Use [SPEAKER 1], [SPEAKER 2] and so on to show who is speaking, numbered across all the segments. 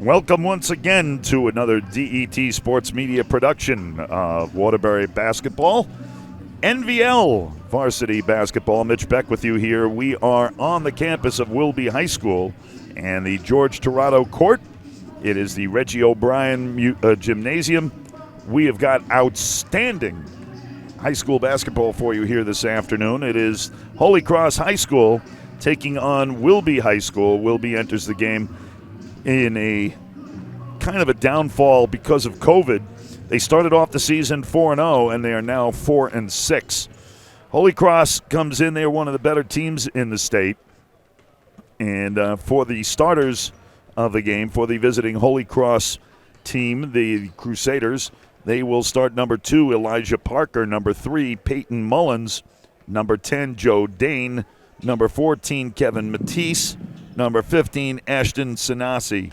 [SPEAKER 1] Welcome once again to another DET Sports Media production of Waterbury basketball. NVL Varsity basketball. Mitch Beck with you here. We are on the campus of Wilby High School and the George Torado Court. It is the Reggie O'Brien Gymnasium. We have got outstanding high school basketball for you here this afternoon. It is Holy Cross High School taking on Wilby High School. Wilby enters the game in a kind of a downfall because of COVID. They started off the season 4-0, and they are now 4-6. Holy Cross comes in. They're one of the better teams in the state. And for the starters of the game, for the visiting Holy Cross team, the Crusaders, they will start number 2, Elijah Parker, number 3, Peyton Mullins, number 10, Joe Dane, number 14, Kevin Matisse, number 15, Ashton Sanasi.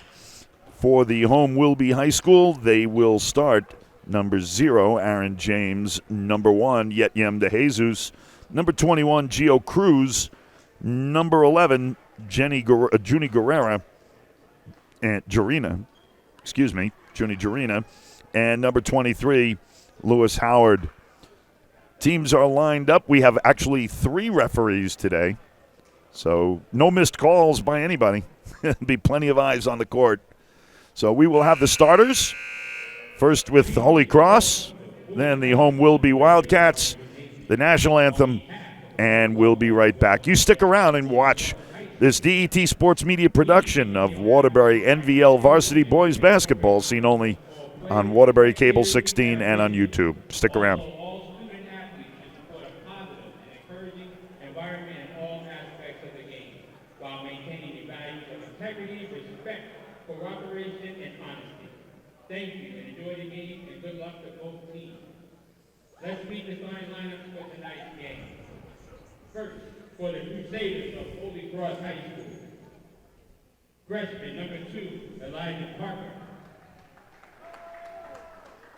[SPEAKER 1] For the home Wilby High School, they will start number 0, Aaron James, number 1, Yetyem De Jesus, number 21, Gio Cruz, number 11, Junie Guerrera, and Juni Jurina, and number 23, Lewis Howard. Teams are lined up. We have actually 3 referees today, so no missed calls by anybody. There'll be plenty of eyes on the court. So we will have the starters, first with Holy Cross, then the home Wilby Wildcats, the national anthem, and we'll be right back. You stick around and watch this DET Sports Media production of Waterbury NVL Varsity Boys Basketball, seen only on Waterbury Cable 16 and on YouTube. Stick around.
[SPEAKER 2] Thank you, and enjoy the game, and good luck to both teams. Let's meet the starting lineups for tonight's game. First, for the Crusaders of Holy Cross High School, freshman number 2, Elijah Parker.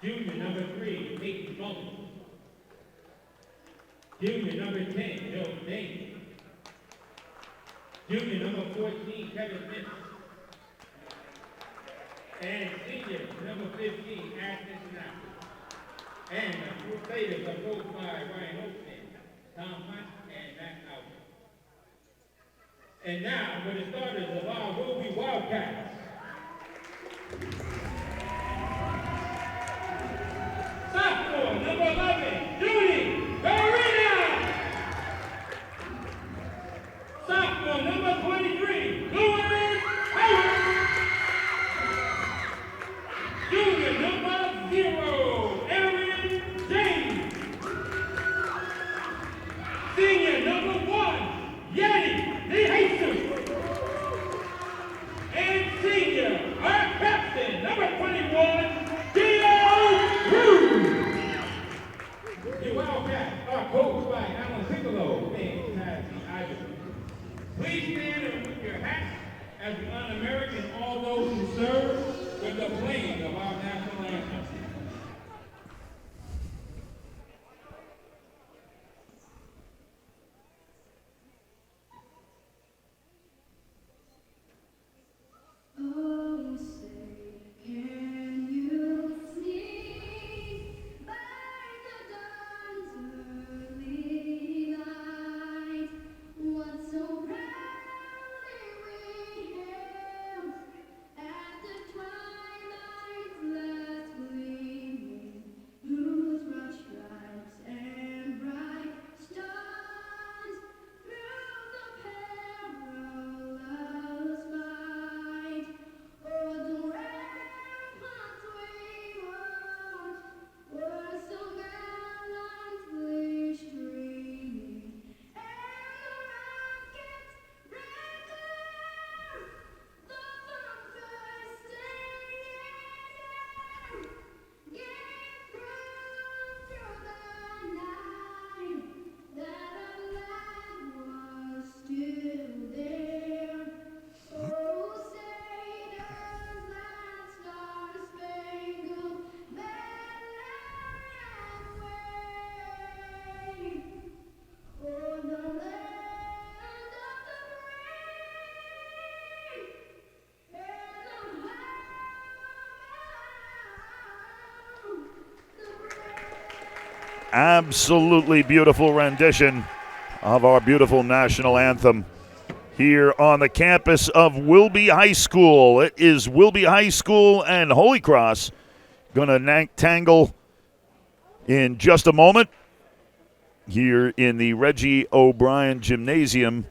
[SPEAKER 2] Junior number 3, Peyton Mullins. Junior number 10, Joe Dane. Junior number 14, Kevin Smith. And senior, number 15, Ashton Sanasi. And the Crusaders are coached by Ryan Olsen, Tom Hunt, and Matt Alvin. And now, for the starters of our Wilby Wildcats. Sophomore, number 11, Junie Guerrera. Sophomore, number 23, Lewis Howard. Junior number 0, Aaron James. Senior number 1, Yetyem De Jesus. And senior, our captain, number 21, Gio Cruz. The Wildcats are coached by Alan Piccolo and Tazzy Iverson. Please stand and put your hats as we honor America and all those who serve with the playing of our national anthem.
[SPEAKER 3] Oh, say, can you see by the dawn's early light what so proudly we hailed at the twilight's last gleam?
[SPEAKER 1] absolutely beautiful rendition of our beautiful national anthem here on the campus of Wilby High School. It is Wilby High School and Holy Cross going to tangle in just a moment here in the Reggie O'Brien Gymnasium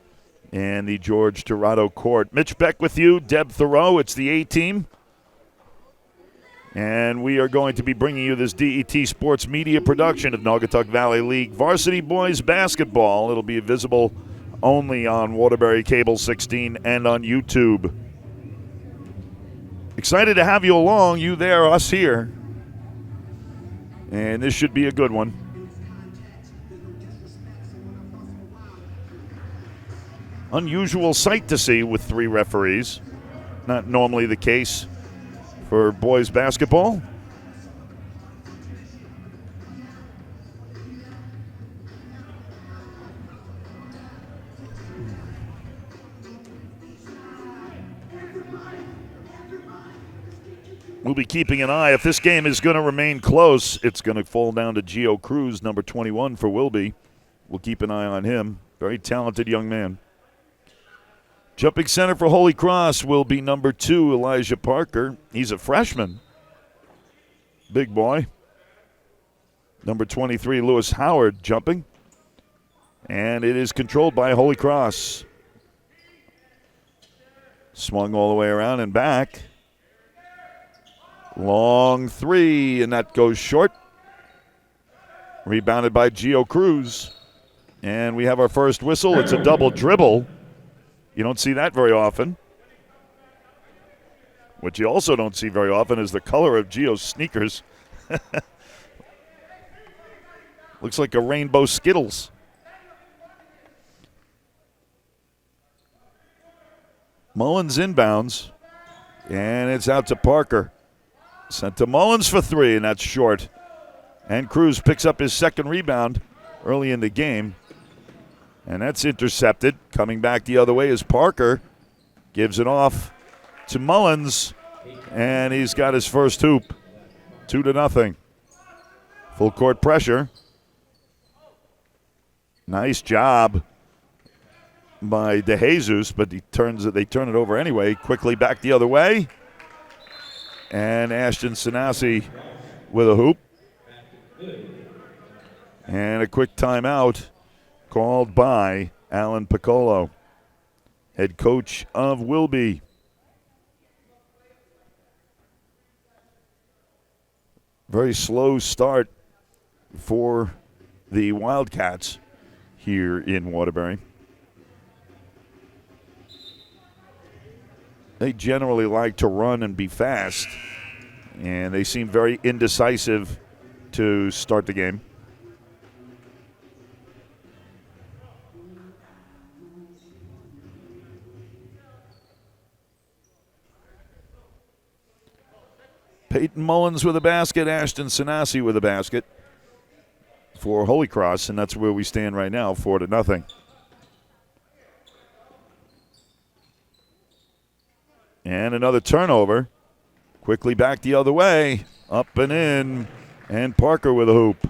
[SPEAKER 1] and the George Torado Court. Mitch Beck with you, Deb Thoreau. It's the A-team. And we are going to be bringing you this DET Sports Media production of Naugatuck Valley League Varsity Boys Basketball. It'll be visible only on Waterbury Cable 16 and on YouTube. Excited to have you along, you there, us here. And this should be a good one. Unusual sight to see with 3 referees. Not normally the case for boys basketball. We'll be keeping an eye. If this game is going to remain close, it's going to fall down to Gio Cruz, number 21 for Wilby. We'll keep an eye on him. Very talented young man. Jumping center for Holy Cross will be number 2, Elijah Parker. He's a freshman. Big boy. Number 23, Lewis Howard, jumping. And it is controlled by Holy Cross. Swung all the way around and back. Long 3, and that goes short. Rebounded by Gio Cruz. And we have our first whistle. It's a double dribble. You don't see that very often. What you also don't see very often is the color of Gio's sneakers. Looks like a rainbow Skittles. Mullins inbounds, and it's out to Parker. Sent to Mullins for 3, and that's short. And Cruz picks up his second rebound early in the game. And that's intercepted. Coming back the other way is Parker. Gives it off to Mullins. And he's got his first hoop. 2-0. Full court pressure. Nice job by DeJesus, but they turn it over anyway. Quickly back the other way. And Ashton Sanasi with a hoop. And a quick timeout called by Alan Piccolo, head coach of Wilby. Very slow start for the Wildcats here in Waterbury. They generally like to run and be fast, and they seem very indecisive to start the game. Peyton Mullins with a basket, Ashton Sanasi with a basket for Holy Cross, and that's where we stand right now, 4-0. And another turnover. Quickly back the other way, up and in, and Parker with a hoop.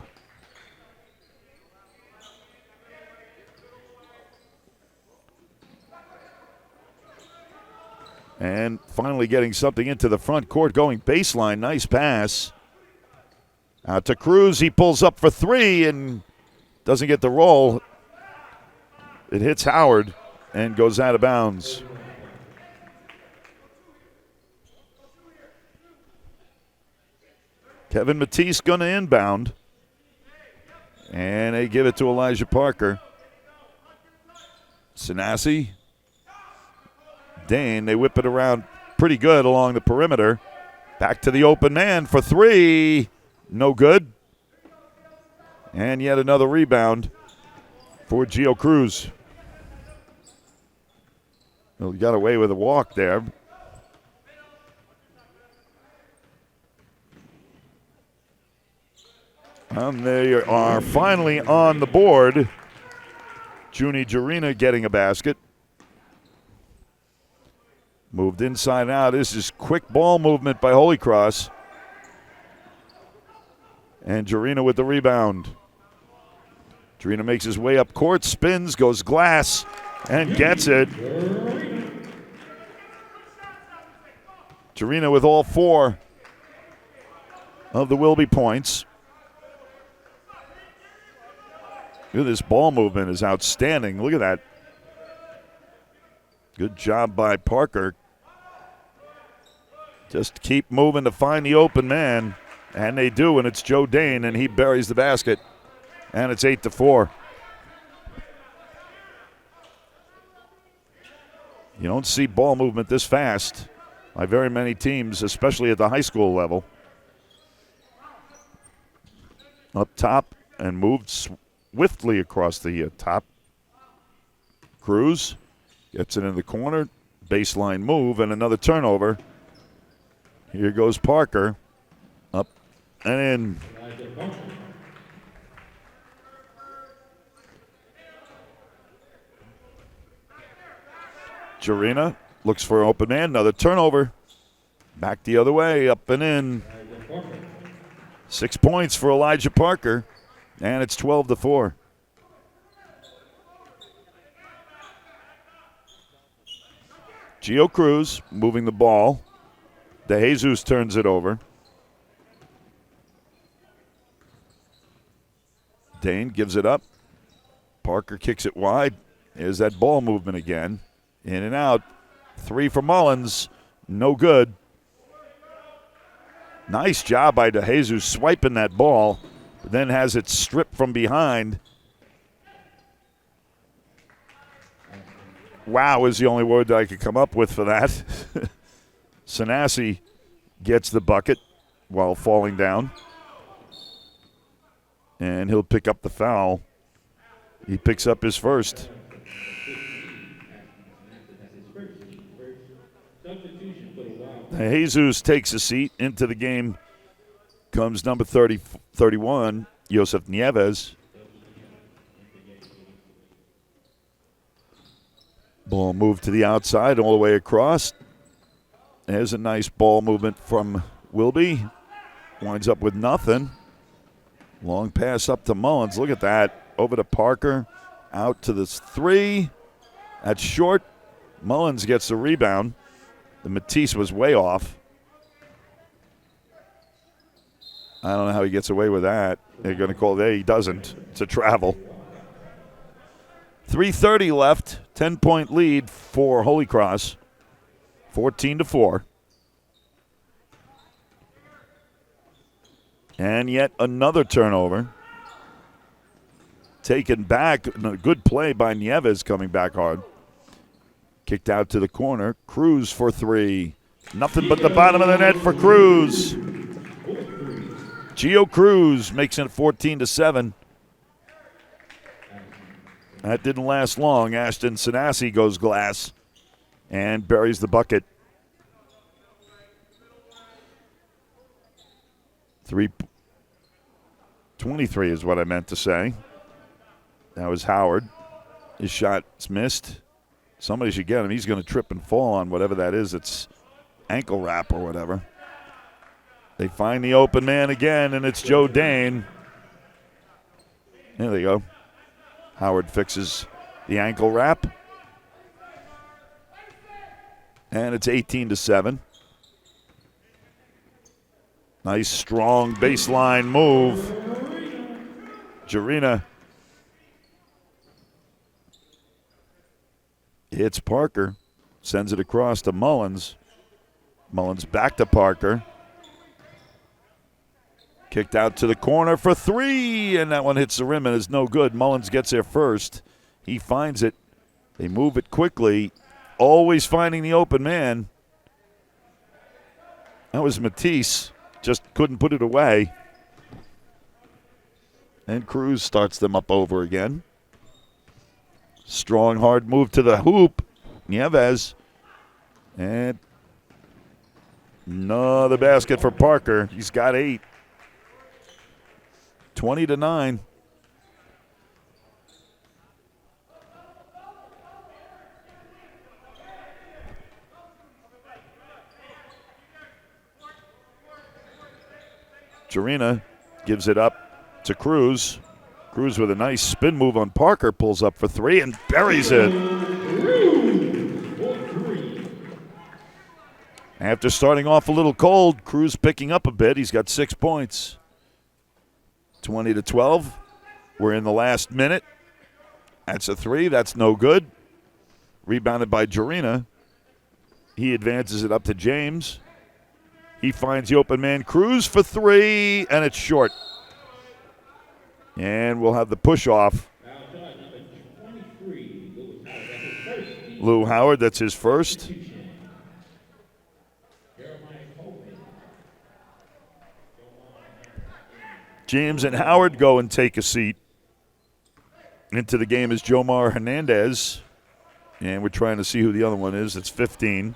[SPEAKER 1] And finally getting something into the front court, going baseline. Nice pass. Out to Cruz. He pulls up for 3 and doesn't get the roll. It hits Howard and goes out of bounds. Kevin Matisse going to inbound. And they give it to Elijah Parker. Sanasi. Dane, they whip it around pretty good along the perimeter. Back to the open man for 3. No good. And yet another rebound for Gio Cruz. Well, he got away with a walk there. And they are finally on the board. Junie Jarina getting a basket. Moved inside out. This is quick ball movement by Holy Cross. And Jarina with the rebound. Jarina makes his way up court, spins, goes glass, and gets it. Jarina with all 4 of the Wilby points. Look at this ball movement is outstanding. Look at that. Good job by Parker. Just keep moving to find the open man. And they do, and it's Joe Dane, and he buries the basket. And it's 8-4. You don't see ball movement this fast by very many teams, especially at the high school level. Up top and moved swiftly across the top. Cruz gets it in the corner. Baseline move and another turnover. Here goes Parker. Up and in. Jarina looks for an open man. Another turnover. Back the other way. Up and in. 6 points for Elijah Parker. And it's 12-4. Gio Cruz moving the ball. DeJesus turns it over. Dane gives it up. Parker kicks it wide. There's that ball movement again. In and out. 3 for Mullins. No good. Nice job by DeJesus swiping that ball, but then has it stripped from behind. Wow is the only word that I could come up with for that. Sanasi gets the bucket while falling down. And he'll pick up the foul. He picks up his first. Jesus takes a seat. Into the game comes number 31, Josef Nieves. Ball moved to the outside all the way across. There's a nice ball movement from Wilby. Winds up with nothing. Long pass up to Mullins. Look at that. Over to Parker. Out to this 3. That's short. Mullins gets the rebound. The Matisse was way off. I don't know how he gets away with that. They're going to call it. He doesn't. It's a travel. 3:30 left. 10-point lead for Holy Cross. 14-4. And yet another turnover. Taken back. A good play by Nieves coming back hard. Kicked out to the corner. Cruz for 3. Nothing but the bottom of the net for Cruz. Gio Cruz makes it 14-7. That didn't last long. Ashton Sanasi goes glass and buries the bucket. 3:23 is what I meant to say. That was Howard. His shot's missed. Somebody should get him. He's going to trip and fall on whatever that is. It's ankle wrap or whatever. They find the open man again, and it's Joe Dane. There they go. Howard fixes the ankle wrap. And it's 18-7. Nice, strong baseline move. Jarina hits Parker. Sends it across to Mullins. Mullins back to Parker. Kicked out to the corner for 3, and that one hits the rim and is no good. Mullins gets there first. He finds it. They move it quickly, always finding the open man. That was Matisse. Just couldn't put it away. And Cruz starts them up over again. Strong, hard move to the hoop. Nieves. And another basket for Parker. He's got 8. 20-9. Jarina gives it up to Cruz. Cruz with a nice spin move on Parker, pulls up for three and buries it. After starting off a little cold, Cruz picking up a bit. He's got 6 points. 20-12. We're in the last minute. That's a three. That's no good. Rebounded by Jarina. He advances it up to James. He finds the open man, Cruz, for three, and it's short. And we'll have the push-off. Lou Howard, that's his first. James and Howard go and take a seat. Into the game is Jomar Hernandez. And we're trying to see who the other one is. It's 15.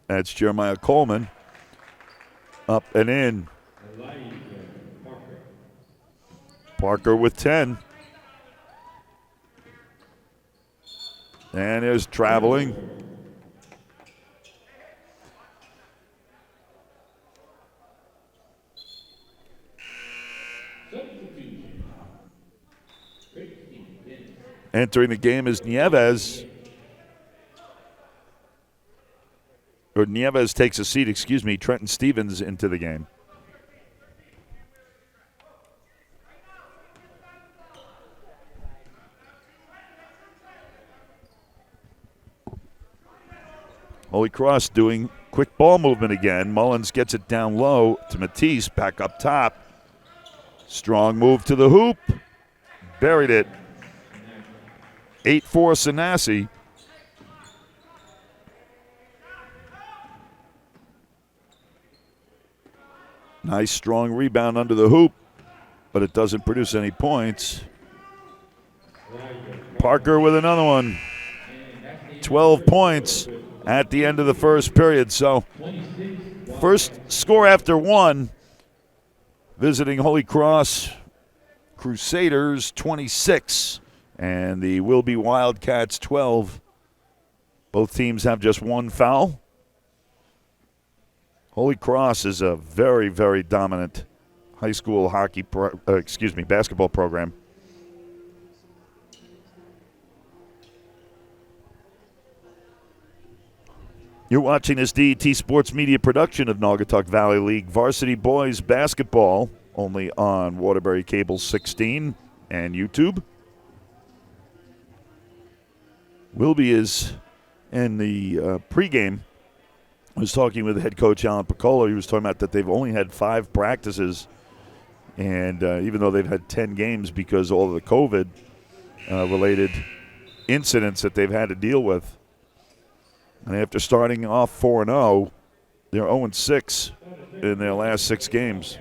[SPEAKER 1] That's Jeremiah Coleman. Up and in. Parker with 10. And there's traveling. Entering the game is Nieves. Or Nieves takes a seat, excuse me. Trenton Stevens into the game. Holy Cross doing quick ball movement again. Mullins gets it down low to Matisse, back up top. Strong move to the hoop. Buried it. 8-4 Sanasi. Nice strong rebound under the hoop, but it doesn't produce any points. Parker with another one. 12 points at the end of the first period. So first score after one, visiting Holy Cross Crusaders 26 and the Wilby Wildcats 12. Both teams have just one foul. Holy Cross is a very, very dominant high school basketball program. You're watching this DET Sports Media production of Naugatuck Valley League Varsity Boys Basketball, only on Waterbury Cable 16 and YouTube. Wilby is in the pregame. I was talking with head coach Alan Piccolo. He was talking about that they've only had 5 practices, and even though they've had 10 games because of all of the COVID-related incidents that they've had to deal with. And after starting off 4-0, they're 0-6 in their last 6 games.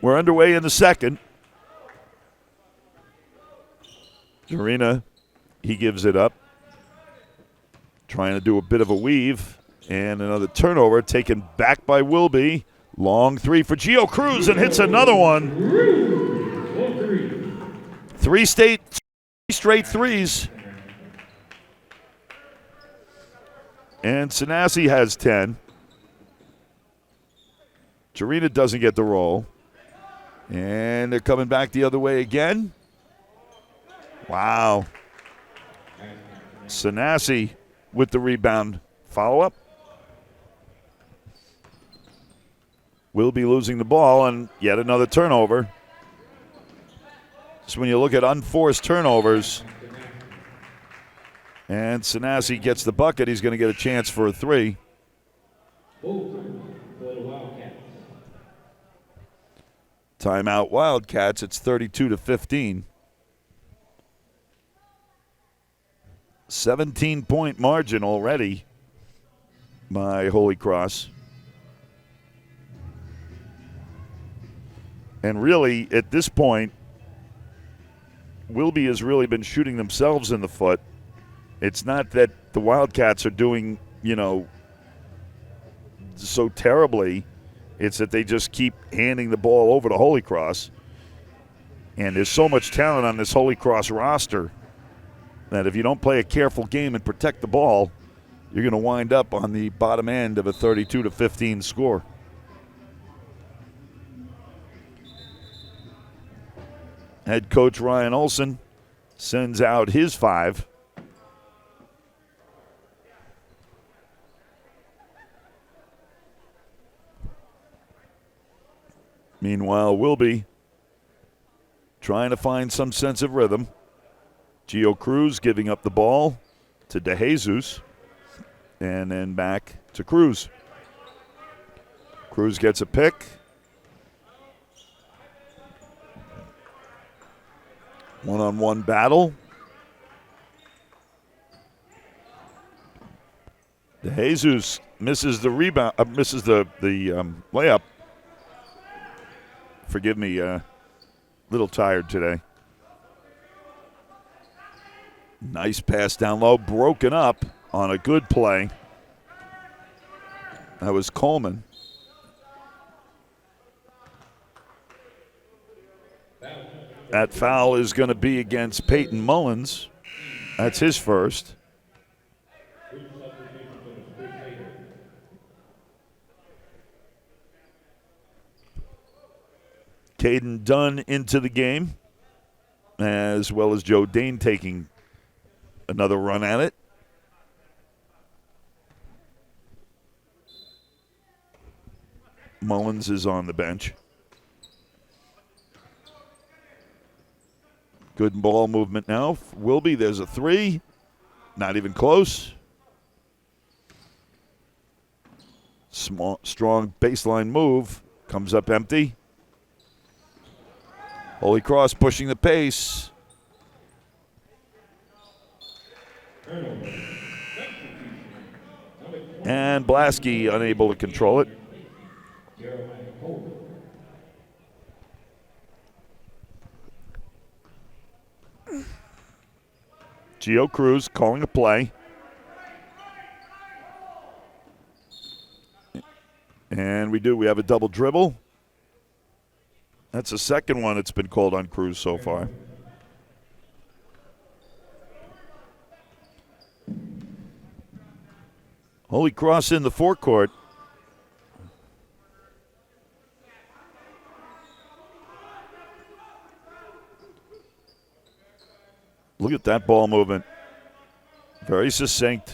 [SPEAKER 1] We're underway in the second. Jarina, he gives it up. Trying to do a bit of a weave. And another turnover taken back by Wilby. Long three for Gio Cruz and hits another one. 3 straight threes. And Sanasi has 10. Jarina doesn't get the roll. And they're coming back the other way again. Wow. Sanasi with the rebound. Follow-up. Will be losing the ball, and yet another turnover. So when you look at unforced turnovers, and Sanasi gets the bucket, he's going to get a chance for a three. Timeout Wildcats. It's 32-15. 17-point margin already by Holy Cross. And really, at this point, Wilby has really been shooting themselves in the foot. It's not that the Wildcats are doing, so terribly. It's that they just keep handing the ball over to Holy Cross. And there's so much talent on this Holy Cross roster that if you don't play a careful game and protect the ball, you're going to wind up on the bottom end of a 32-15 score. Head coach Ryan Olson sends out his 5. Meanwhile, Wilby trying to find some sense of rhythm. Gio Cruz giving up the ball to DeJesus, and then back to Cruz. Cruz gets a pick. One-on-one battle. DeJesus misses the rebound, misses the layup. Forgive me, little tired today. Nice pass down low, broken up on a good play. That was Coleman. That foul is going to be against Peyton Mullins. That's his first. Caden Dunn into the game, as well as Joe Dane taking another run at it. Mullins is on the bench. Good ball movement now. Wilby, there's a 3. Not even close. Strong baseline move. Comes up empty. Holy Cross pushing the pace. And Blasky unable to control it. Gio Cruz calling a play. And we have a double dribble. That's the second one that's been called on Cruz so far. Holy Cross in the forecourt. Look at that ball movement. Very succinct.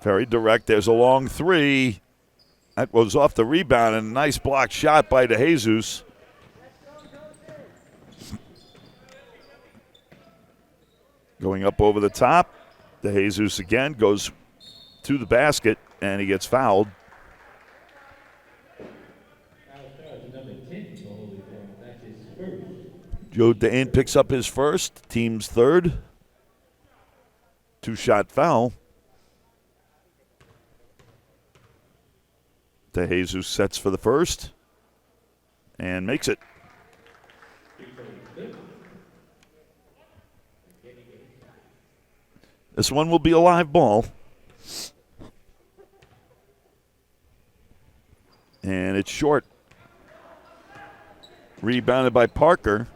[SPEAKER 1] Very direct. There's a long 3. That was off the rebound, and a nice block shot by DeJesus. Going up over the top. DeJesus again goes to the basket, and he gets fouled. Joe Dane picks up his first, team's third. 2-shot foul. DeJesus sets for the first and makes it. This one will be a live ball. And it's short. Rebounded by Parker.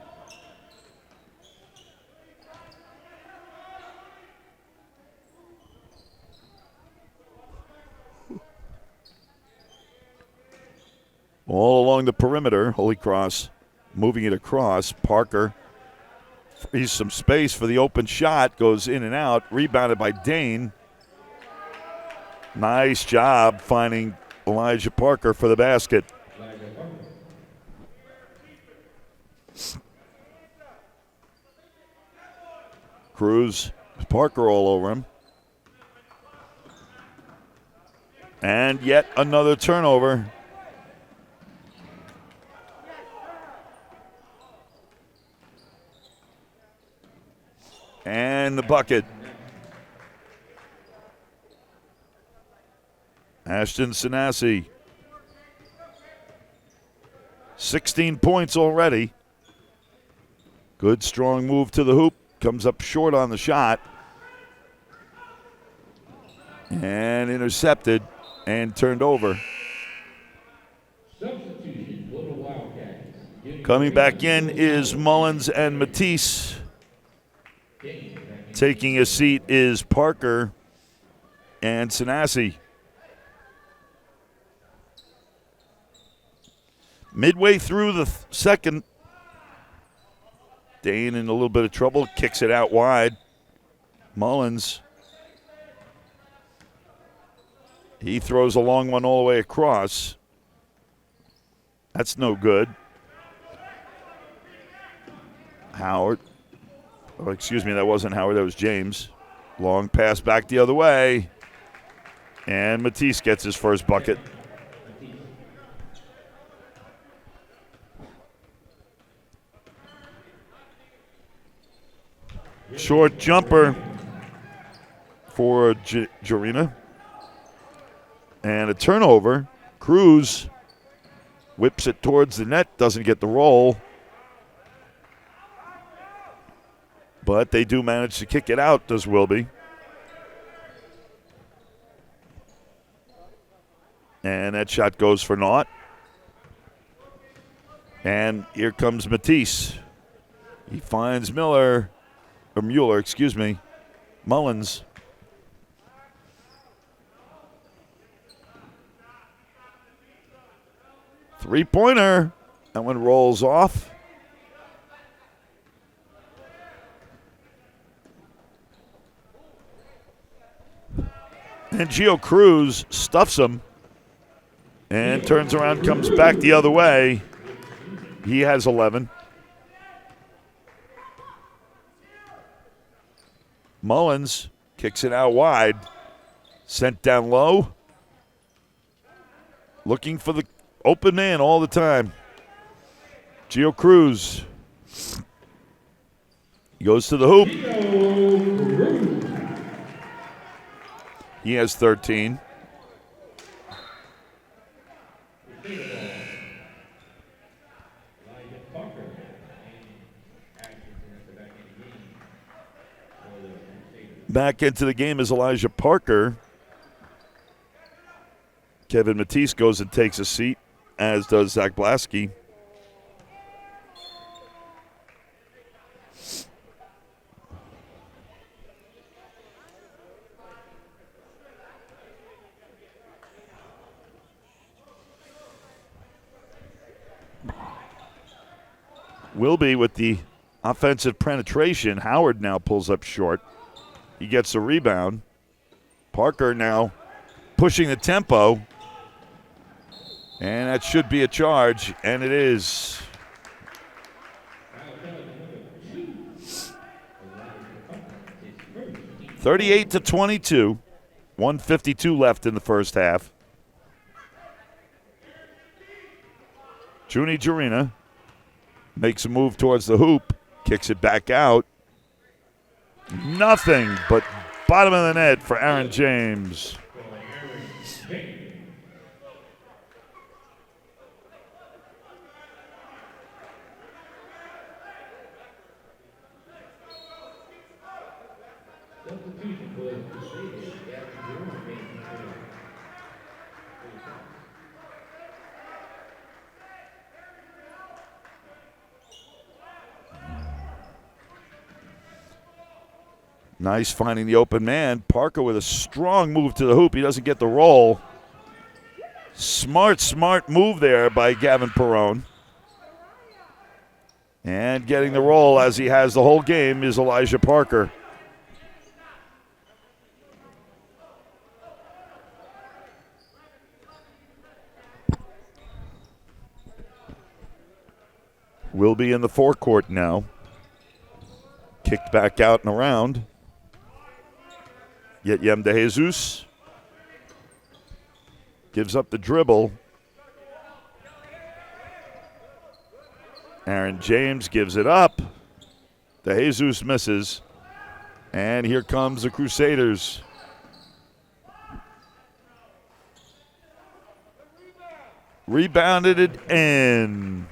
[SPEAKER 1] All along the perimeter, Holy Cross moving it across. Parker frees some space for the open shot, goes in and out, rebounded by Dane. Nice job finding Elijah Parker for the basket. Cruz, Parker all over him. And yet another turnover. And the bucket. Ashton Sanasi. 16 points already. Good strong move to the hoop. Comes up short on the shot. And intercepted and turned over. Coming back in is Mullins and Matisse. Taking a seat is Parker and Sanasi. Midway through the second, Dane in a little bit of trouble, kicks it out wide. Mullins, he throws a long one all the way across. That's no good. Howard, oh, excuse me, that wasn't Howard, that was James. Long pass back the other way. And Matisse gets his first bucket. Short jumper for Jorina. And a turnover. Cruz whips it towards the net, doesn't get the roll. But they do manage to kick it out, does Wilby. And that shot goes for naught. And here comes Matisse. He finds Mueller, excuse me, Mullins. Three-pointer. That one rolls off. And Gio Cruz stuffs him and turns around, comes back the other way. He has 11. Mullins kicks it out wide. Sent down low. Looking for the open man all the time. Gio Cruz. He goes to the hoop. He has 13. Back into the game is Elijah Parker. Kevin Matisse goes and takes a seat, as does Zach Blasky. Wilby with the offensive penetration. Howard now pulls up short. He gets the rebound. Parker now pushing the tempo. And that should be a charge, and it is. (38-22). 1:52 left in the first half. Juni Jorina makes a move towards the hoop, kicks it back out. Nothing but bottom of the net for Aaron James. Nice finding the open man. Parker with a strong move to the hoop. He doesn't get the roll. Smart move there by Gavin Perrone. And getting the roll as he has the whole game is Elijah Parker. Wilby in the forecourt now. Kicked back out and around. Yet Yem De Jesus gives up the dribble. Aaron James gives it up. De Jesus misses. And here comes the Crusaders. Rebounded it in.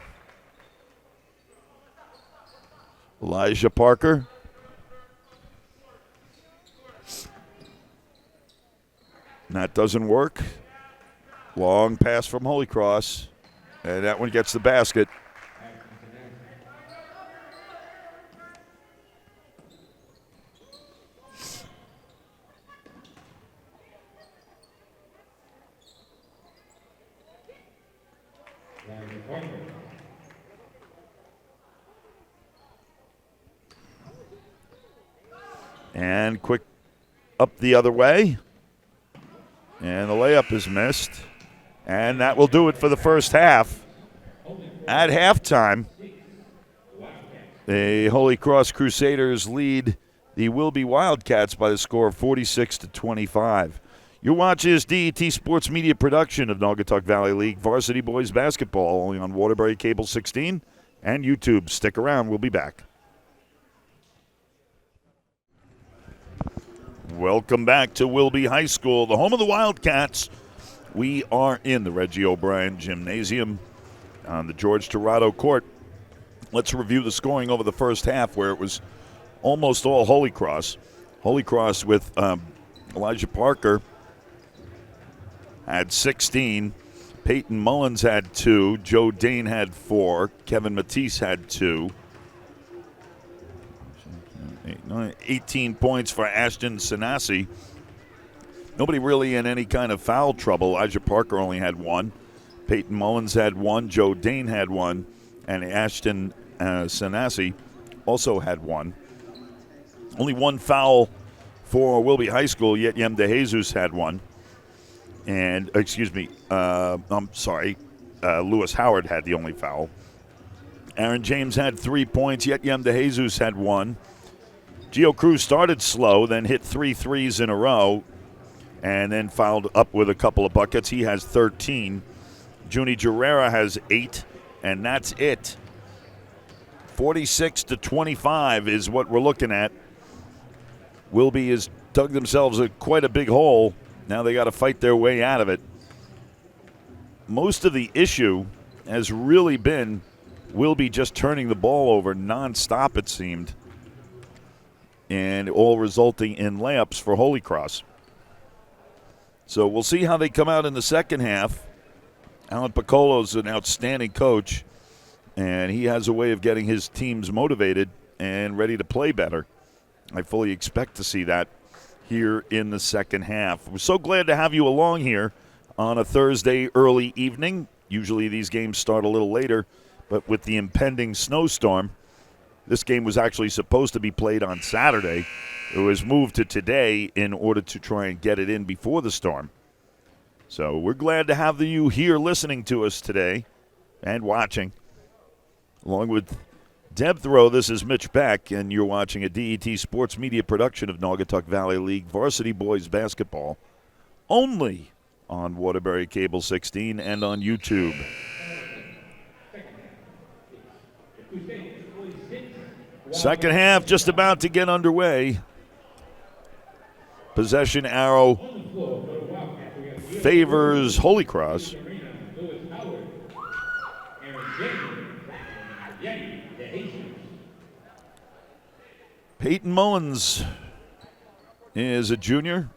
[SPEAKER 1] Elijah Parker. And that doesn't work. Long pass from Holy Cross. And that one gets the basket. And quick up the other way. And the layup is missed. And that will do it for the first half. At halftime, the Holy Cross Crusaders lead the Wilby Wildcats by the score of 46-25. You're watching this DET Sports Media production of Naugatuck Valley League Varsity Boys Basketball, only on Waterbury Cable 16 and YouTube. Stick around. We'll be back. Welcome back to Wilby High School, the home of the Wildcats. We are in the Reggie O'Brien Gymnasium on the George Torrado Court. Let's review the scoring over the first half, where it was almost all Holy Cross. Holy Cross with Elijah Parker had 16. Peyton Mullins had 2. Joe Dane had 4. Kevin Matisse had 2. 18 points for Ashton Sanasi. Nobody really in any kind of foul trouble. Elijah Parker only had 1. Peyton Mullins had 1. Joe Dane had 1. And Ashton Sanasi also had 1. Only 1 foul for Wilby High School, yet Yem DeJesus had 1. And, Lewis Howard had the only foul. Aaron James had 3 points, yet Yem DeJesus had 1. Gio Cruz started slow, then hit 3 threes in a row, and then fouled up with a couple of buckets. He has 13. Junie Guerrera has 8, and that's it. 46-25 is what we're looking at. Wilby has dug themselves quite a big hole. Now they got to fight their way out of it. Most of the issue has really been Wilby just turning the ball over nonstop, it seemed, and all resulting in layups for Holy Cross. So we'll see how they come out in the second half. Alan Piccolo's an outstanding coach, and he has a way of getting his teams motivated and ready to play better. I fully expect to see that here in the second half. We're so glad to have you along here on a Thursday early evening. Usually these games start a little later, but with the impending snowstorm, this game was actually supposed to be played on Saturday. It was moved to today in order to try and get it in before the storm. So we're glad to have you here listening to us today and watching. Along with Deb Thoreau, this is Mitch Beck, and you're watching a DET Sports Media production of Naugatuck Valley League Varsity Boys Basketball, only on Waterbury Cable 16 and on YouTube. Second half just about to get underway. Possession arrow favors Holy Cross. Peyton Mullins is a junior.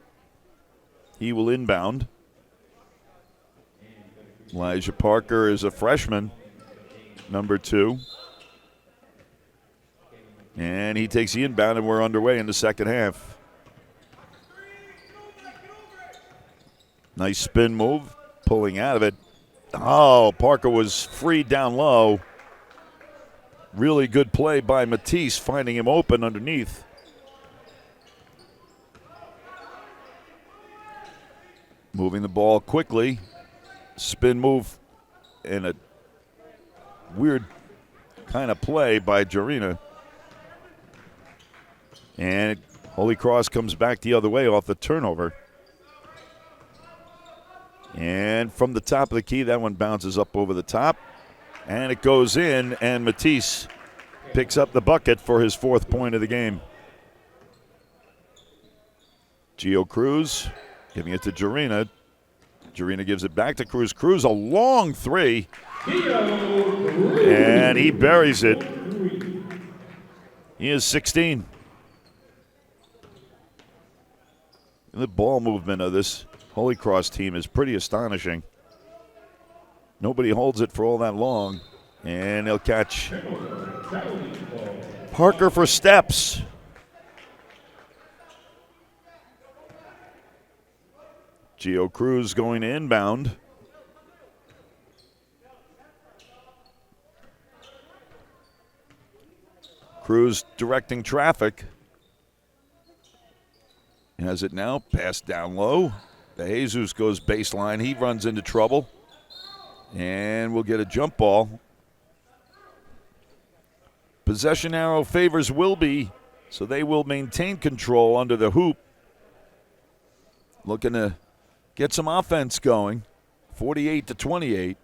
[SPEAKER 1] He will inbound. Elijah Parker is a freshman, number 2. And he takes the inbound, and we're underway in the second half. Nice spin move, pulling out of it. Oh, Parker was freed down low. Really good play by Matisse, finding him open underneath. Moving the ball quickly. Spin move and a weird kind of play by Jarina. And Holy Cross comes back the other way off the turnover. And from the top of the key, that one bounces up over the top. And it goes in, and Matisse picks up the bucket for his 4th point of the game. Gio Cruz giving it to Jarina. Jarina gives it back to Cruz. Cruz, a long 3. And he buries it. He is 16. The ball movement of this Holy Cross team is pretty astonishing. Nobody holds it for all that long. And they'll catch Parker for steps. Gio Cruz going to inbound. Cruz directing traffic. has it now. Pass down low. DeJesus goes baseline. He runs into trouble. And we'll get a jump ball. Possession arrow favors Wilby, so they will maintain control under the hoop. Looking to get some offense going. 48-28.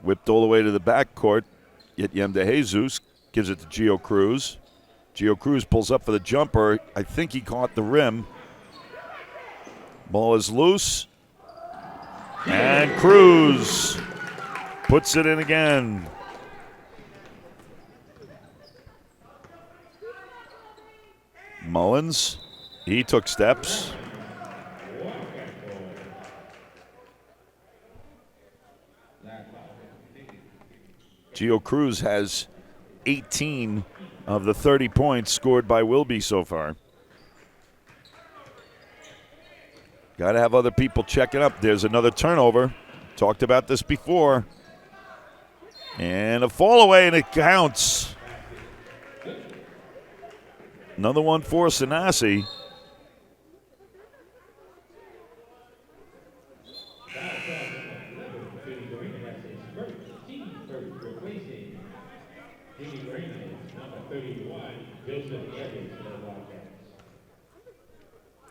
[SPEAKER 1] Whipped all the way to the backcourt. Yet DeJesus gives it to Gio Cruz. Gio Cruz pulls up for the jumper. I think he caught the rim. Ball is loose. And Cruz puts it in again. Mullins, he took steps. Gio Cruz has 18 of the 30 points scored by Wilby so far. Got to have other people checking up. There's another turnover. Talked about this before. And a fall away, and it counts. Another one for Sanasi.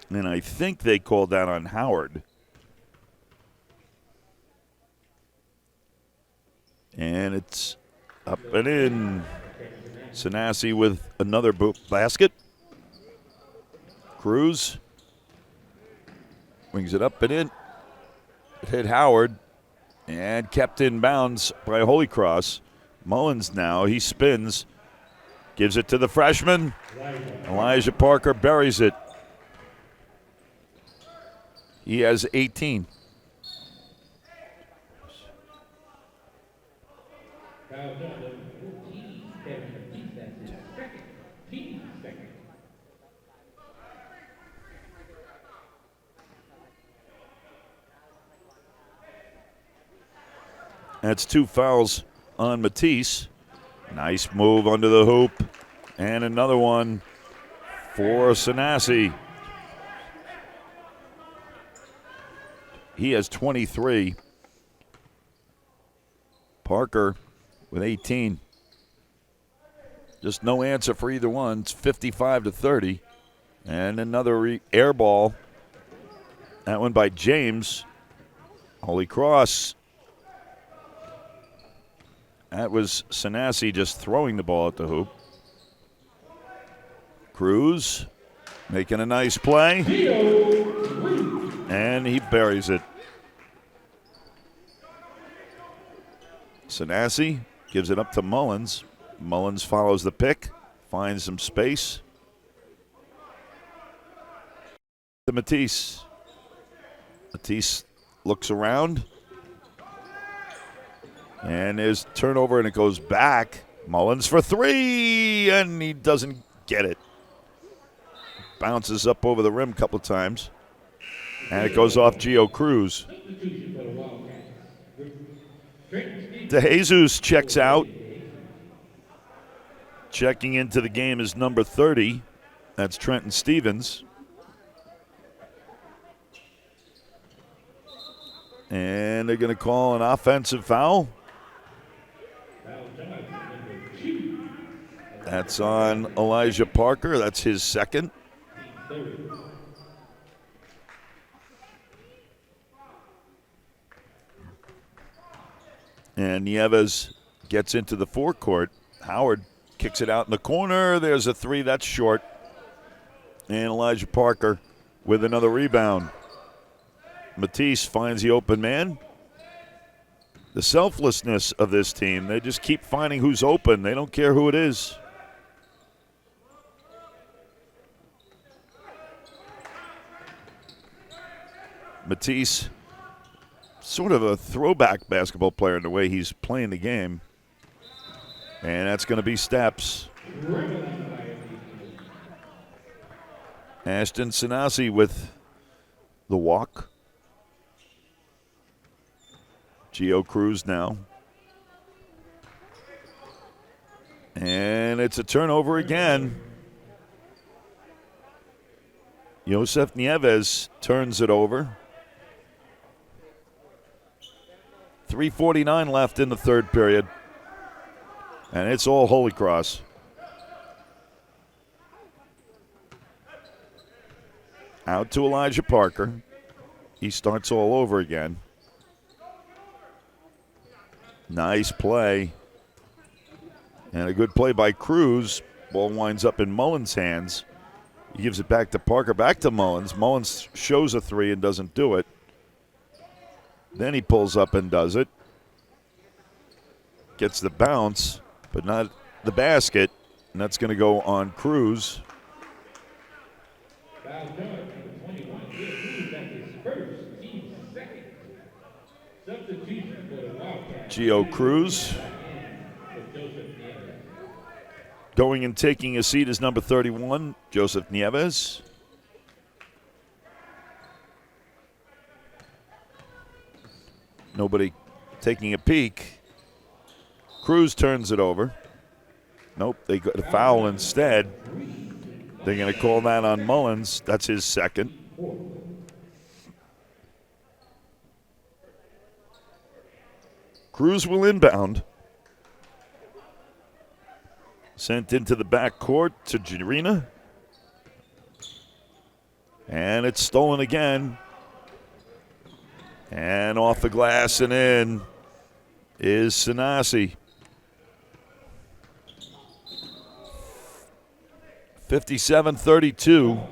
[SPEAKER 1] And I think they called that on Howard. And it's up and in. Sanasi with another basket. Cruz wings it up and in. It hit Howard and kept in bounds by Holy Cross. Mullins now, he spins. Gives it to the freshman. Elijah Parker buries it. He has 18. That's 2 fouls on Matisse. Nice move under the hoop. And another one for Sanasi. He has 23. Parker with 18. Just no answer for either one. It's 55-30. And another air ball. That one by James. Holy Cross. That was Sanasi just throwing the ball at the hoop. Cruz making a nice play. And he buries it. Sanasi gives it up to Mullins. Mullins follows the pick, finds some space. To Matisse. Matisse looks around. And there's turnover, and it goes back. Mullins for 3, and he doesn't get it. Bounces up over the rim a couple of times. And it goes off Gio Cruz. DeJesus checks out. Checking into the game is number 30. That's Trenton Stevens. And they're going to call an offensive foul. That's on Elijah Parker. That's his second. And Nieves gets into the forecourt. Howard kicks it out in the corner. There's a 3. That's short. And Elijah Parker with another rebound. Matisse finds the open man. The selflessness of this team. They just keep finding who's open. They don't care who it is. Matisse, sort of a throwback basketball player in the way he's playing the game. And that's going to be steps. Ashton Sanasi with the walk. Gio Cruz now. And it's a turnover again. Josef Nieves turns it over. 3:49 left in the third period. And it's all Holy Cross. Out to Elijah Parker. He starts all over again. Nice play. And a good play by Cruz. Ball winds up in Mullins' hands. He gives it back to Parker, back to Mullins. Mullins shows a three and doesn't do it. Then he pulls up and does it. Gets the bounce, but not the basket. And that's going to go on Cruz. Gio Cruz. Going and taking a seat is number 31, Joseph Nieves. Nobody taking a peek. Cruz turns it over. Nope, they got a foul instead. They're going to call that on Mullins. That's his second. Cruz will inbound. Sent into the backcourt to Jirina. And it's stolen again. And off the glass and in is Sanasi. 57-32.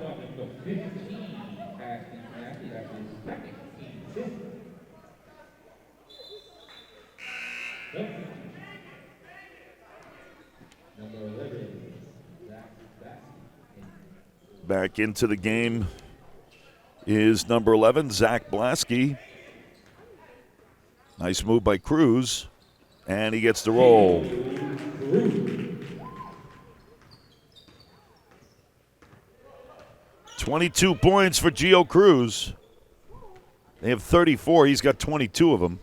[SPEAKER 1] Back into the game is number 11, Zach Blasky. Nice move by Cruz, and he gets the roll. $22 points for Gio Cruz. They have 34. He's got 22 of them.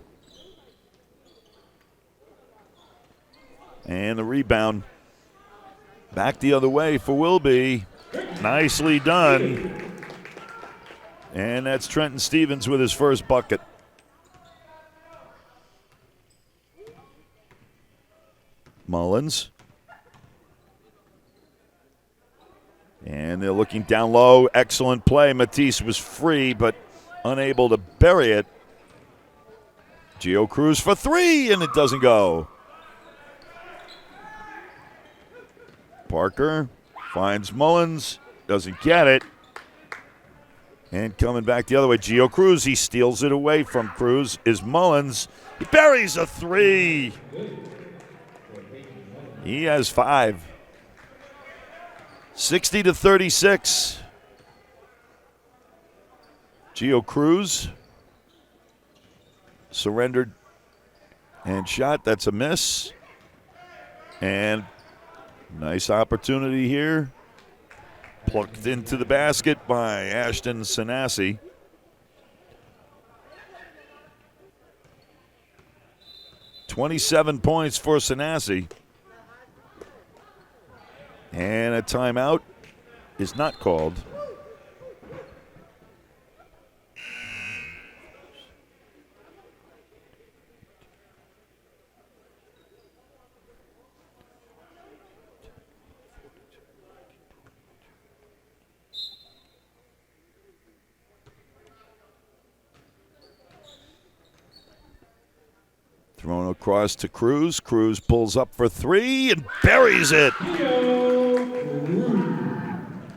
[SPEAKER 1] And the rebound back the other way for Wilby. Nicely done. And that's Trenton Stevens with his first bucket. Mullins. And they're looking down low. Excellent play. Matisse was free, but unable to bury it. Gio Cruz for three, and it doesn't go. Parker finds Mullins, doesn't get it. And coming back the other way, Gio Cruz, he steals it away from Cruz, is Mullins. He buries a three. He has five. 60-36. Gio Cruz surrendered and shot. That's a miss. And nice opportunity here. Plucked into the basket by Ashton Sanasi. $27 points for Sanasi. And a timeout is not called. Thrown across to Cruz. Cruz pulls up for three and buries it.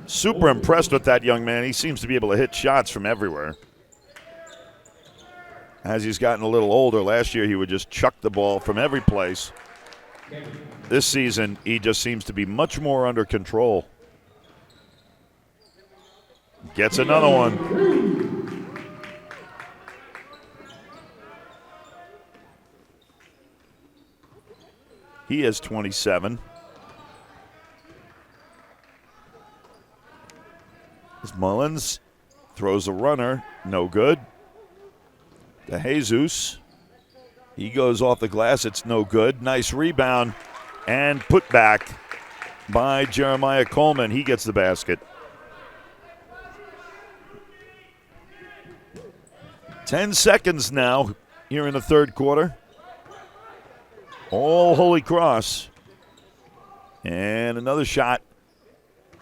[SPEAKER 1] Super impressed with that young man. He seems to be able to hit shots from everywhere. As he's gotten a little older, last year he would just chuck the ball from every place. This season, he just seems to be much more under control. Gets another one. He has 27. Mullins throws a runner, no good. To Jesus. He goes off the glass, it's no good. Nice rebound And put back by Jeremiah Coleman. He gets the basket. 10 seconds now here in the third quarter. All Holy Cross. And another shot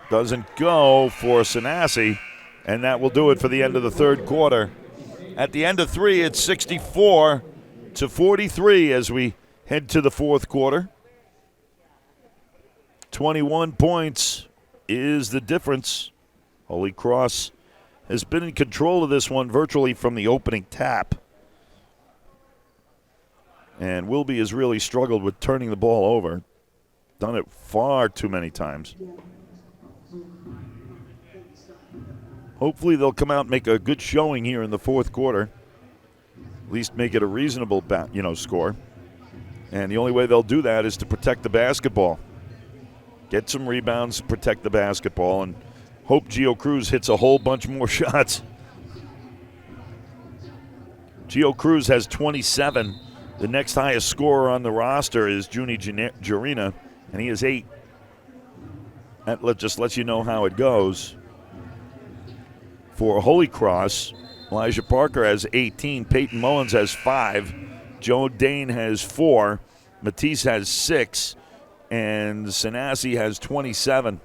[SPEAKER 1] doesn't go for Sanasi, and that will do it for the end of the third quarter. At the end of three, it's 64-43 as we head to the fourth quarter. 21 points is the difference. Holy Cross has been in control of this one virtually from the opening tap. And Wilby has really struggled with turning the ball over. Done it far too many times. Hopefully they'll come out and make a good showing here in the fourth quarter. At least make it a reasonable score. And the only way they'll do that is to protect the basketball. Get some rebounds, protect the basketball, and hope Gio Cruz hits a whole bunch more shots. Gio Cruz has 27. The next highest scorer on the roster is Junie Jarina, and he has 8. That just lets you know how it goes. For Holy Cross, Elijah Parker has 18. Peyton Mullins has 5. Joe Dane has 4. Matisse has 6. And Sanasi has 27.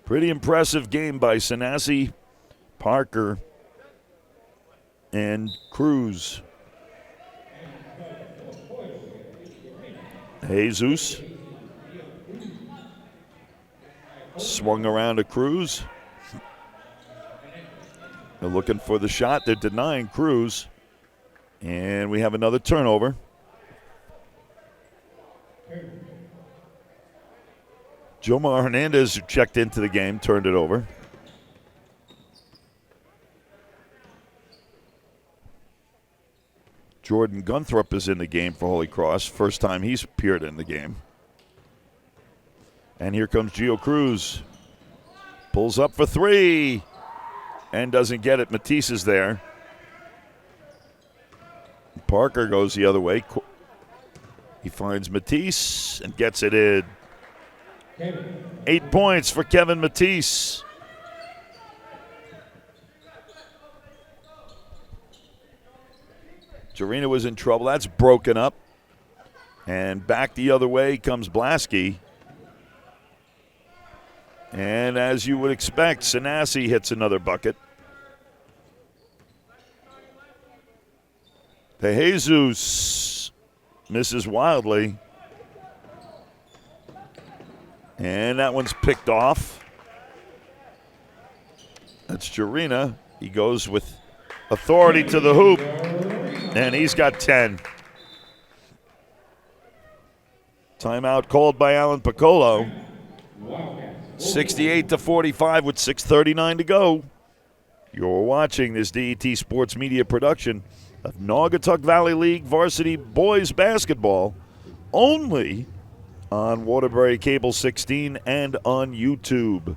[SPEAKER 1] Pretty impressive game by Sanasi, Parker, and Cruz. Jesus swung around to Cruz. They're looking for the shot. They're denying Cruz. And we have another turnover. Jomar Hernandez, who checked into the game, turned it over. Jordan Gunthrop is in the game for Holy Cross. First time he's appeared in the game. And here comes Gio Cruz. Pulls up for 3 and doesn't get it. Matisse is there. Parker goes the other way. He finds Matisse and gets it in. 8 points for Kevin Matisse. Jarina was in trouble. That's broken up. And back the other way comes Blasky. And as you would expect, Sanasi hits another bucket. De Jesus misses wildly. And that one's picked off. That's Jarina. He goes with authority to the hoop. And he's got 10. Timeout called by Alan Piccolo. 68-45 with 6:39 to go. You're watching this DET Sports Media production of Naugatuck Valley League Varsity Boys Basketball only on Waterbury Cable 16 and on YouTube.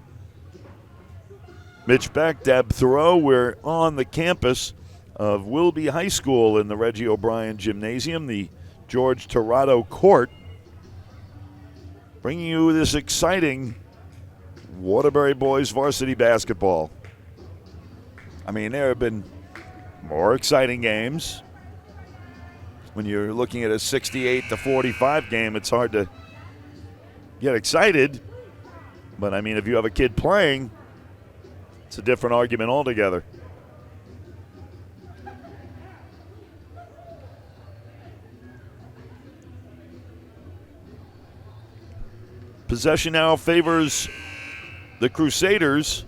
[SPEAKER 1] Mitch Beck, Deb Thoreau, we're on the campus of Wilby High School in the Reggie O'Brien Gymnasium, the George Torado Court, bringing you this exciting Waterbury Boys Varsity Basketball. I mean, there have been more exciting games. When you're looking at a 68-45 game, it's hard to get excited. But, I mean, if you have a kid playing, it's a different argument altogether. Possession now favors the Crusaders.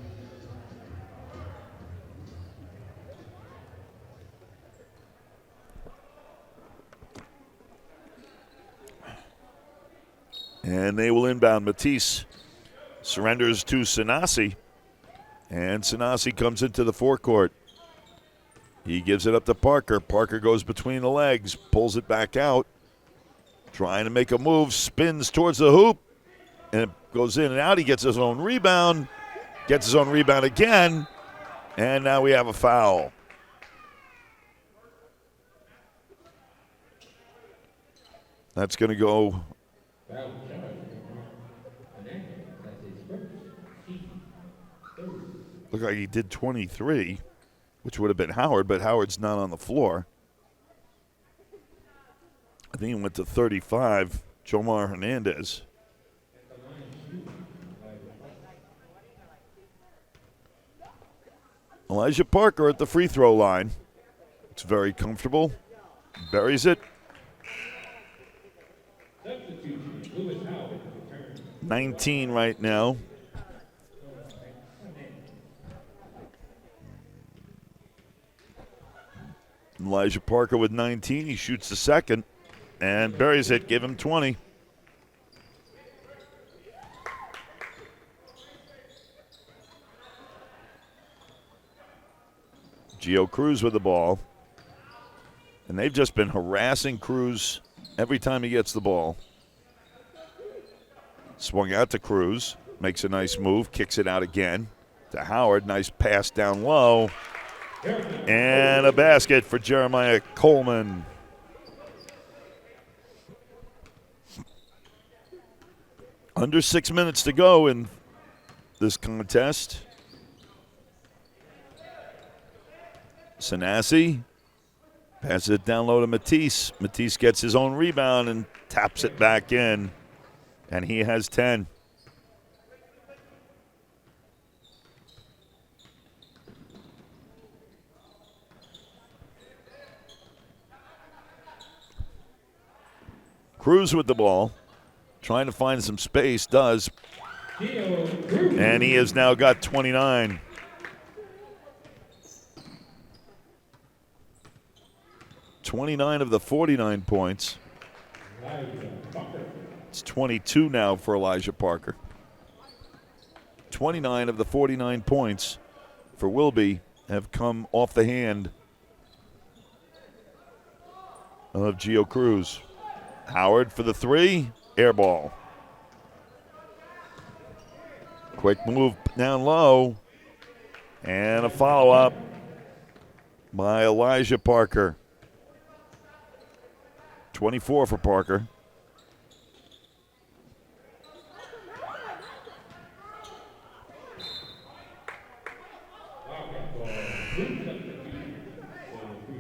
[SPEAKER 1] And they will inbound. Matisse surrenders to Sanasi. And Sanasi comes into the forecourt. He gives it up to Parker. Parker goes between the legs, pulls it back out. Trying to make a move, spins towards the hoop. And it goes in and out. He gets his own rebound. Gets his own rebound again. And now we have a foul. That's going to go.
[SPEAKER 2] Foul charge on Hernandez. That's his first. Team third.
[SPEAKER 1] Looked like he did 23, which would have been Howard, but Howard's not on the floor. I think he went to 35, Jomar Hernandez. Elijah Parker at the free throw line. It's very comfortable. Buries it.
[SPEAKER 2] Substitution. Lewis Howard returns.
[SPEAKER 1] 19 right now. Elijah Parker with 19. He shoots the second and buries it. Give him 20. Gio Cruz with the ball. And they've just been harassing Cruz every time he gets the ball. Swung out to Cruz. Makes a nice move. Kicks it out again to Howard. Nice pass down low. And a basket for Jeremiah Coleman. Under 6 minutes to go in this contest. Sanasi passes it down low to Matisse. Matisse gets his own rebound and taps it back in. And he has 10. Cruz with the ball. Trying to find some space. Does. And he has now got 29. (29 of the 49 points. It's 22 now for Elijah Parker. 29 of the 49 points for Wilby have come off the hand of Gio Cruz. Howard for the three. Air ball. Quick move down low. And a follow-up by Elijah Parker. 24 for Parker.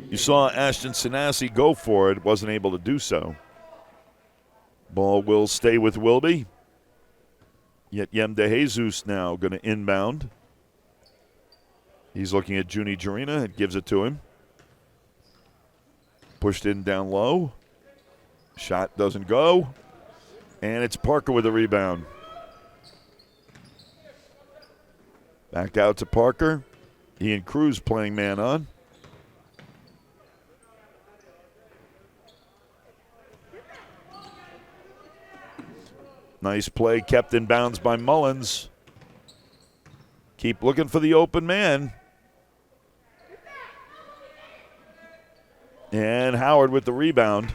[SPEAKER 1] You saw Ashton Sanasi go for it, wasn't able to do so. Ball will stay with Wilby. Yet Yem De Jesus now going to inbound. He's looking at Juni Jarina and gives it to him. Pushed in down low. Shot doesn't go. And it's Parker with the rebound. Back out to Parker. Ian Cruz playing man on. Nice play, kept in bounds by Mullins. Keep looking for the open man. And Howard with the rebound.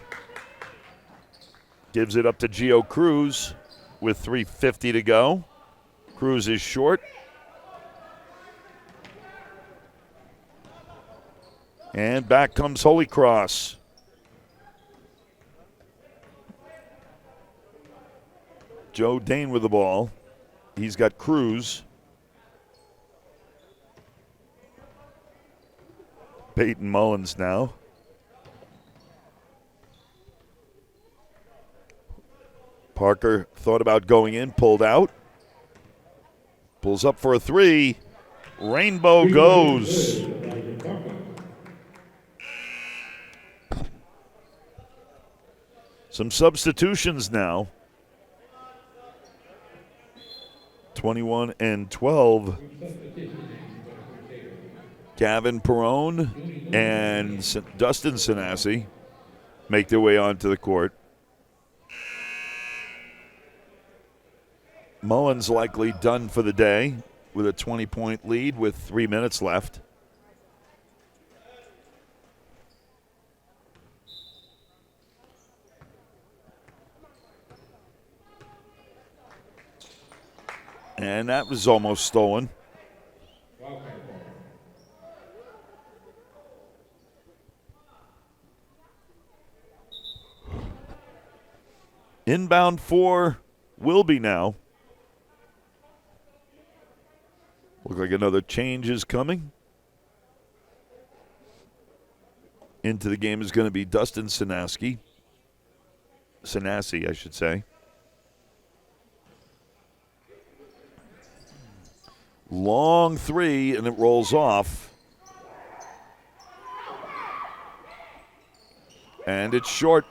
[SPEAKER 1] Gives it up to Gio Cruz with 3:50 to go. Cruz is short. And back comes Holy Cross. Joe Dane with the ball. He's got Cruz. Peyton Mullins now. Parker thought about going in, pulled out. Pulls up for a three. Rainbow goes. Some substitutions now. 21 and 12. Gavin Perone and Dustin Sanasi make their way onto the court. Mullins likely done for the day with a 20-point lead with 3 minutes left. And that was almost stolen. Inbound for Wilby now. Look like another change is coming. Into the game is going to be Dustin Sanasi, I should say. Long three, and it rolls off. And it's short.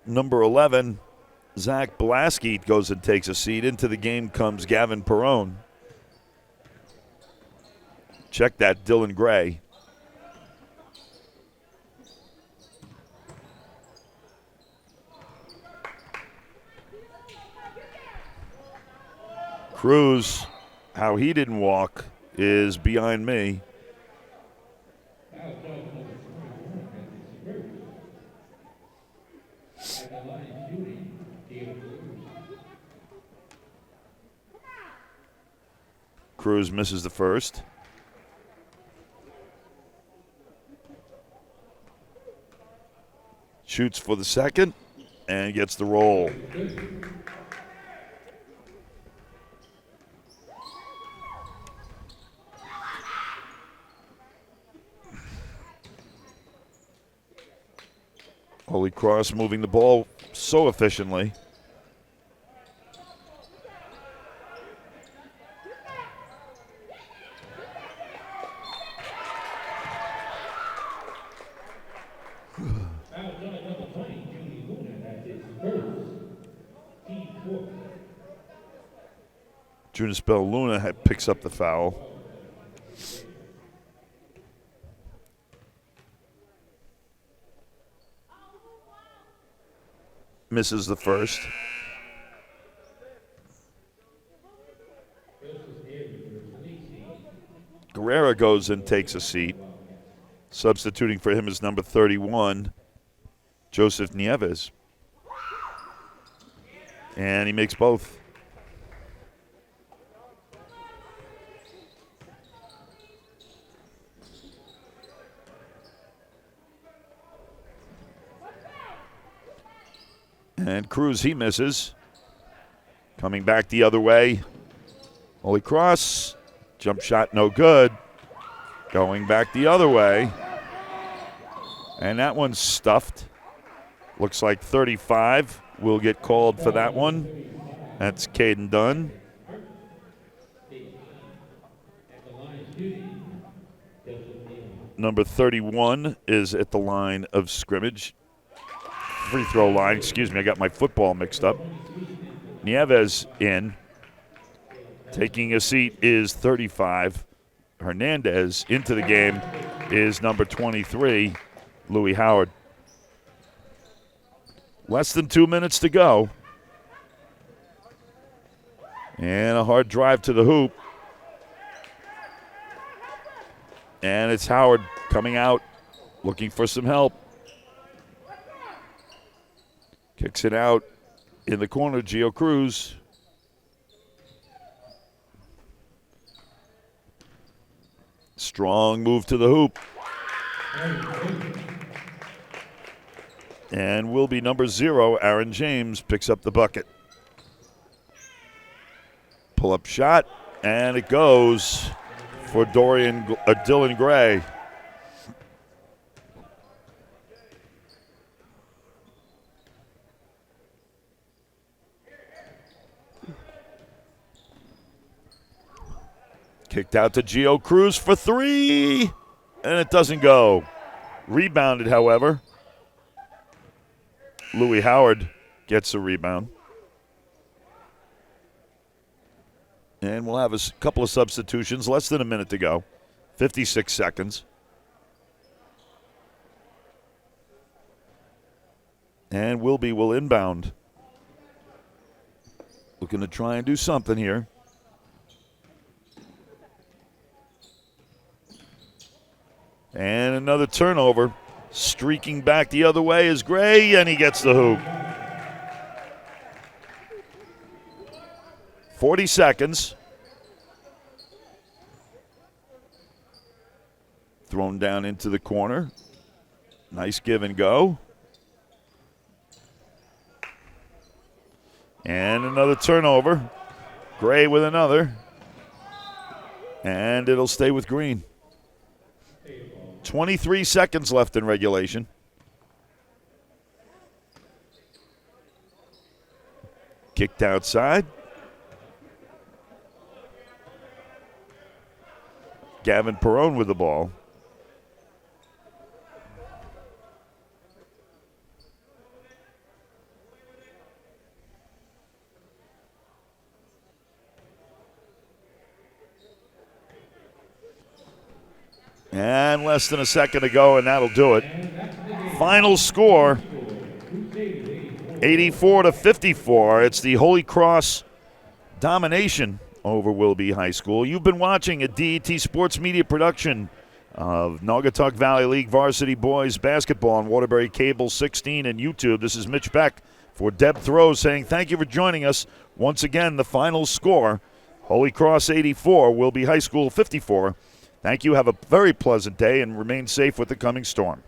[SPEAKER 1] Number 11, Zach Blasky goes and takes a seat. Into the game comes Gavin Perrone. Check that, Dylan Gray. Cruz, how he didn't walk is behind me. Cruz misses the first. Shoots for the second and gets the roll. Holy Cross moving the ball so efficiently. Junispel Luna picks up the foul. Misses the first. Guerrera goes and takes a seat. Substituting for him is number 31, Joseph Nieves. And he makes both. And Cruz, he misses. Coming back the other way. Holy Cross. Jump shot no good. Going back the other way. And that one's stuffed. Looks like 35 will get called for that one. That's Caden Dunn. Number 31 is at the line of scrimmage. Free throw line, excuse me, I got my football mixed up. Nieves in. Taking a seat is 35. Hernandez into the game is number 23, Louis Howard. Less than 2 minutes to go. And a hard drive to the hoop. And it's Howard coming out, looking for some help. Kicks it out in the corner, Gio Cruz. Strong move to the hoop. And will be number 0, Aaron James, picks up the bucket. Pull-up shot, and it goes for Dylan Gray. Kicked out to Gio Cruz for 3, and it doesn't go. Rebounded, however. Louis Howard gets a rebound. And we'll have a couple of substitutions, less than a minute to go. 56 seconds. And Wilby will inbound. Looking to try and do something here. And another turnover. Streaking back the other way is Gray, and he gets the hoop. 40 seconds. Thrown down into the corner. Nice give and go. And another turnover. Gray with another. And it'll stay with Green. 23 seconds left in regulation. Kicked outside. Gavin Perrone with the ball. And less than a second to go, and that'll do it. Final score, 84-54. It's the Holy Cross domination over Wilby High School. You've been watching a DET Sports Media production of Naugatuck Valley League Varsity Boys Basketball on Waterbury Cable 16 and YouTube. This is Mitch Beck for Deb Throw saying thank you for joining us. Once again, the final score, Holy Cross 84, Wilby High School 54. Thank you. Have a very pleasant day and remain safe with the coming storm.